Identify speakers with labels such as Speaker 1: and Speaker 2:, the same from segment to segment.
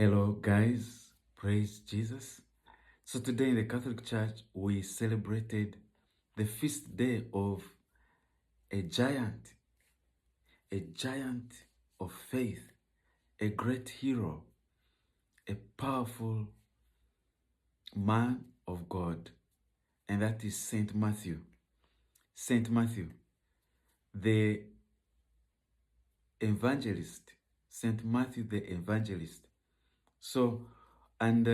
Speaker 1: Hello, guys. Praise Jesus. So, today in the Catholic Church, we celebrated the feast day of a giant, a giant of faith, a great hero, a powerful man of God, and that is Saint Matthew. Saint Matthew, the evangelist. Saint Matthew, the evangelist. So, and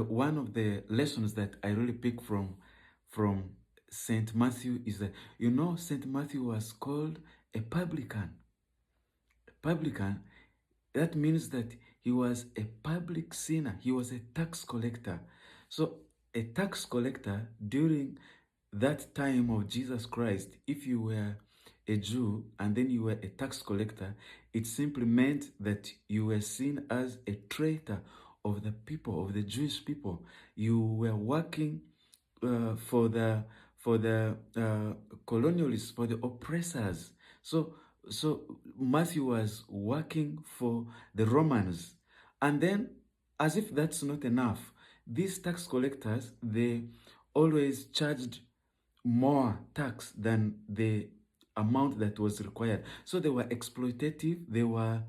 Speaker 1: one of the lessons that I really pick from Saint Matthew is that Saint Matthew was called a publican. A publican, that means that he was a public sinner. He was a tax collector. So a tax collector during that time of Jesus Christ, if you were a Jew and then you were a tax collector, it simply meant that you were seen as a traitor of the people, of the Jewish people. You were working for the colonialists, for the oppressors. So Matthew was working for the Romans, and then, as if that's not enough, these tax collectors, they always charged more tax than the amount that was required. So they were exploitative. They were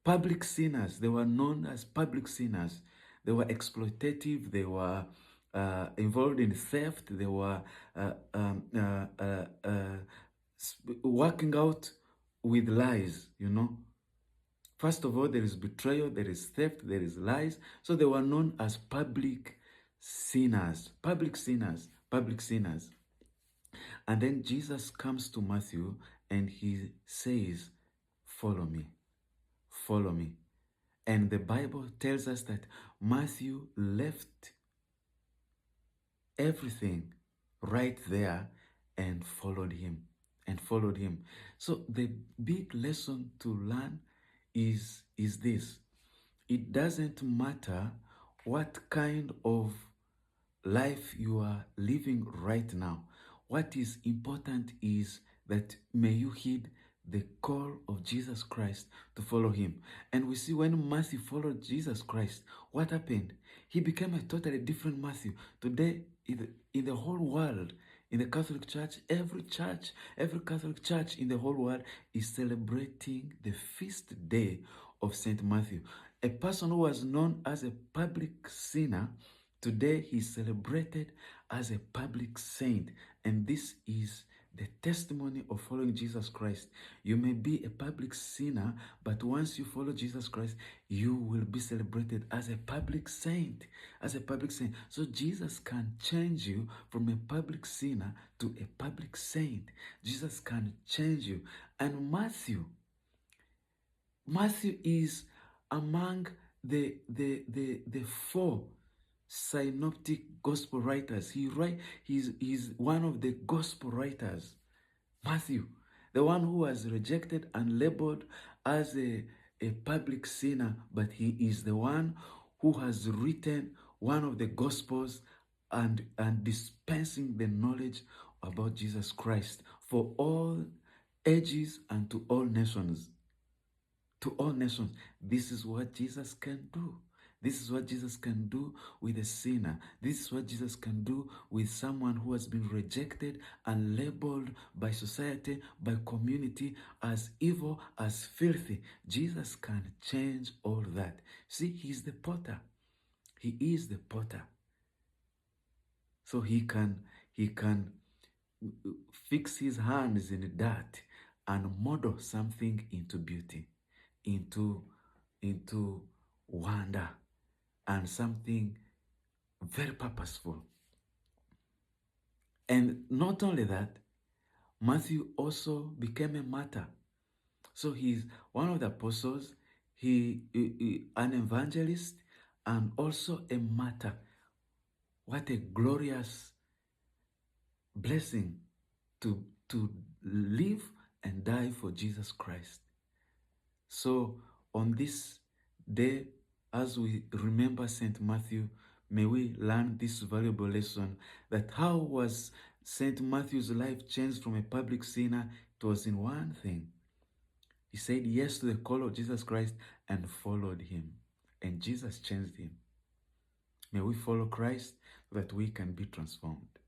Speaker 1: public sinners. They were known as public sinners. They were exploitative. They were involved in theft. They were working out with lies. First of all, there is betrayal, there is theft, there is lies. So they were known as public sinners, public sinners, public sinners. And then Jesus comes to Matthew and he says, "Follow me, follow me." And the Bible tells us that Matthew left everything right there and followed him, and followed him. So the big lesson to learn is this: it doesn't matter what kind of life you are living right now. What is important is that may you heed the call of Jesus Christ to follow him. And we see when Matthew followed Jesus Christ, what happened? He became a totally different Matthew. Today, in the whole world, in the Catholic Church, every Catholic church in the whole world is celebrating the feast day of Saint Matthew. A person who was known as a public sinner, today he's celebrated as a public saint. And this is the testimony of following Jesus Christ. You may be a public sinner, but once you follow Jesus Christ, you will be celebrated as a public saint. As a public saint. So Jesus can change you from a public sinner to a public saint. Jesus can change you. And Matthew is among the four synoptic gospel writers. He's one of the gospel writers. Matthew, the one who was rejected and labeled as a public sinner, but he is the one who has written one of the gospels and dispensing the knowledge about Jesus Christ for all ages and to all nations. To all nations. This is what Jesus can do. This is what Jesus can do with a sinner. This is what Jesus can do with someone who has been rejected and labeled by society, by community as evil, as filthy. Jesus can change all that. See, he's the potter. He is the potter. So he can fix his hands in the dirt and model something into beauty, into wonder, and something very purposeful. And not only that, Matthew also became a martyr. So he's one of the apostles, he an evangelist, and also a martyr. What a glorious blessing to live and die for Jesus Christ. So on this day, as we remember St. Matthew, may we learn this valuable lesson that how was St. Matthew's life changed from a public sinner? It was in one thing. He said yes to the call of Jesus Christ and followed him. And Jesus changed him. May we follow Christ so that we can be transformed.